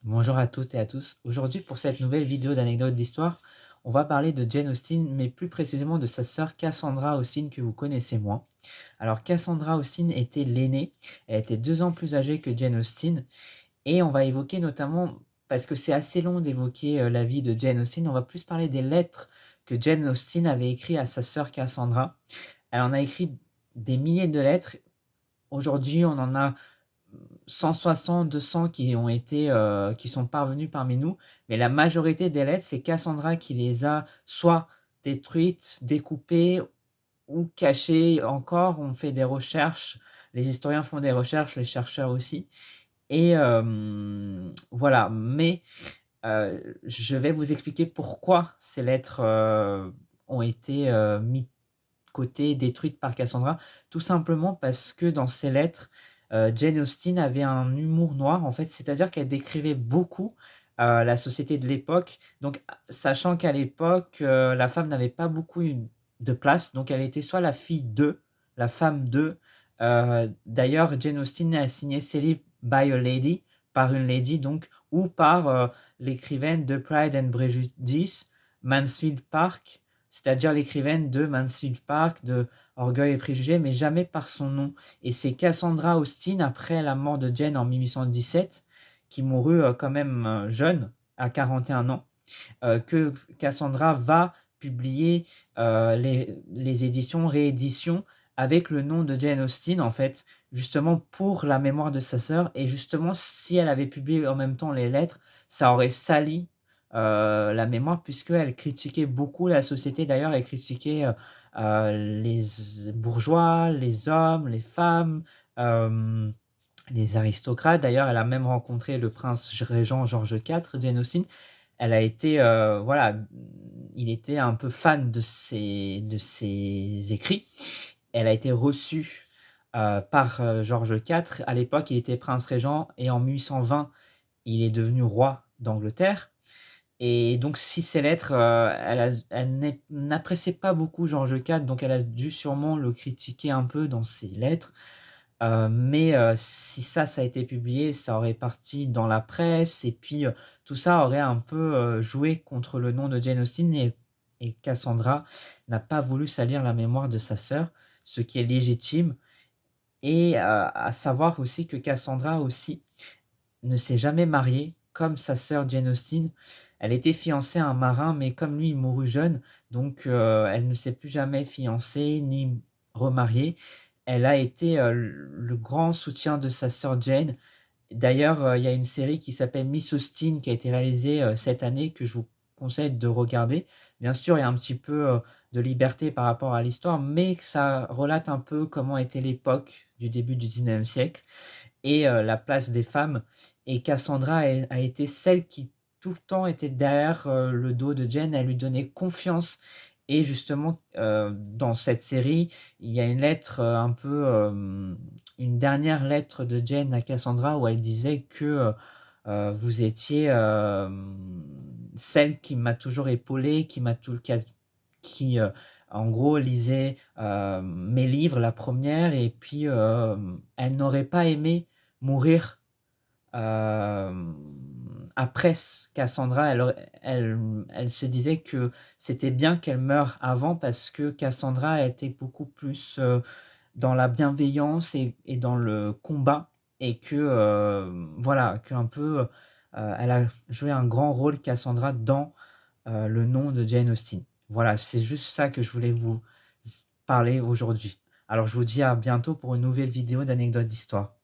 Bonjour à toutes et à tous. Aujourd'hui, pour cette nouvelle vidéo d'anecdotes d'histoire, on va parler de Jane Austen, mais plus précisément de sa sœur Cassandra Austen que vous connaissez moins. Alors Cassandra Austen était l'aînée, elle était 2 ans plus âgée que Jane Austen, et on va évoquer notamment, parce que c'est assez long d'évoquer la vie de Jane Austen, on va plus parler des lettres que Jane Austen avait écrites à sa sœur Cassandra. Elle en a écrit des milliers de lettres. Aujourd'hui, on en a 160, 200 qui ont été, qui sont parvenus parmi nous, mais la majorité des lettres, c'est Cassandra qui les a soit détruites, découpées ou cachées. Encore, on fait des recherches, les historiens font des recherches, les chercheurs aussi, et voilà. Mais je vais vous expliquer pourquoi ces lettres ont été mises de côté, détruites par Cassandra. Tout simplement parce que dans ces lettres, Jane Austen avait un humour noir, en fait, c'est-à-dire qu'elle décrivait beaucoup la société de l'époque. Donc, sachant qu'à l'époque, la femme n'avait pas beaucoup de place, donc elle était soit la fille de, la femme de. D'ailleurs, Jane Austen a signé ses livres by a lady, par une lady, donc, ou par l'écrivaine de Pride and Prejudice, Mansfield Park, c'est-à-dire l'écrivaine de Mansfield Park, de Orgueil et Préjugés, mais jamais par son nom. Et c'est Cassandra Austen, après la mort de Jane en 1817, qui mourut quand même jeune, à 41 ans, que Cassandra va publier les éditions, rééditions, avec le nom de Jane Austen, en fait, justement pour la mémoire de sa sœur. Et justement, si elle avait publié en même temps les lettres, ça aurait sali la mémoire, puisqu'elle critiquait beaucoup la société. D'ailleurs, elle critiquait les bourgeois, les hommes, les femmes, euh, les aristocrates. D'ailleurs, elle a même rencontré le prince régent George IV, Jane Austen. Elle a été, voilà, il était un peu fan de ses écrits. Elle a été reçue par George IV. À l'époque, il était prince régent, et en 1820, il est devenu roi d'Angleterre. Et donc, si ces lettres, elle n'appréciait pas beaucoup George IV, donc elle a dû sûrement le critiquer un peu dans ses lettres. Mais si ça a été publié, ça aurait parti dans la presse, et puis tout ça aurait un peu joué contre le nom de Jane Austen, et Cassandra n'a pas voulu salir la mémoire de sa sœur, ce qui est légitime. Et à savoir aussi que Cassandra aussi ne s'est jamais mariée comme sa sœur Jane Austen. Elle était fiancée à un marin, mais comme lui, il mourut jeune, donc elle ne s'est plus jamais fiancée ni remariée. Elle a été le grand soutien de sa sœur Jane. D'ailleurs, il y a une série qui s'appelle Miss Austen qui a été réalisée cette année, que je vous conseille de regarder. Bien sûr, il y a un petit peu de liberté par rapport à l'histoire, mais ça relate un peu comment était l'époque du début du 19e siècle, et la place des femmes. Et Cassandra a été celle qui tout le temps était derrière le dos de Jane. Elle lui donnait confiance. Et justement, dans cette série, il y a une lettre un peu, une dernière lettre de Jane à Cassandra, où elle disait que vous étiez celle qui m'a toujours épaulée, qui, en gros, lisait mes livres, la première, et puis elle n'aurait pas aimé mourir après Cassandra. Elle se disait que c'était bien qu'elle meure avant, parce que Cassandra était beaucoup plus dans la bienveillance et dans le combat, et que voilà, qu'un peu elle a joué un grand rôle, Cassandra, dans le nom de Jane Austen. Voilà, c'est juste ça que je voulais vous parler aujourd'hui. Alors je vous dis à bientôt pour une nouvelle vidéo d'anecdotes d'histoire.